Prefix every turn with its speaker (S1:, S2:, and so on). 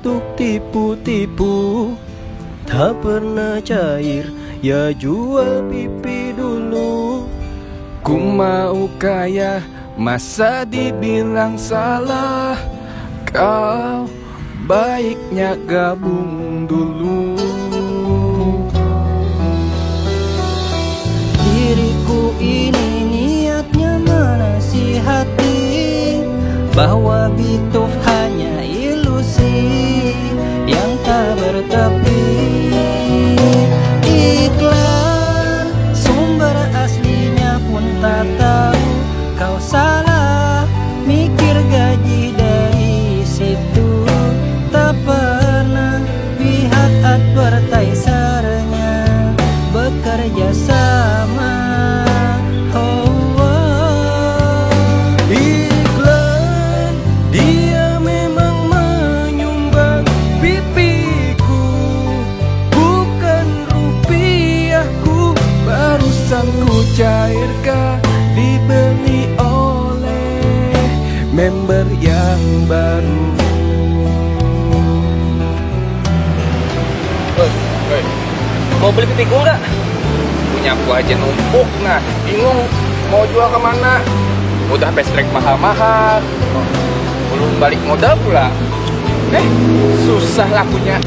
S1: untuk tipu-tipu. Tak pernah cair, ya jual pipi dulu.
S2: Ku mau kaya, masa dibilang salah? Kau baiknya gabung dulu.
S1: Diriku ini niatnya menasihati bahwa Bitof hanya ilusi yang tak bertepi. Iklan sumber aslinya pun tak tahu. Kau salah mikir gaji dari situ. Tak pernah lihat advertisernya bekerja sama. Iklan dia memang menyumbang pipiku, bukan rupiahku.
S2: Barusan ku cairkan, dibeli oleh member yang baru.
S3: Mau beli pipiku nggak?
S2: Punya aku aja numpuk, nah bingung mau jual kemana. Udah pestrek mahal-mahal, belum balik modal pula. Susah lakunya.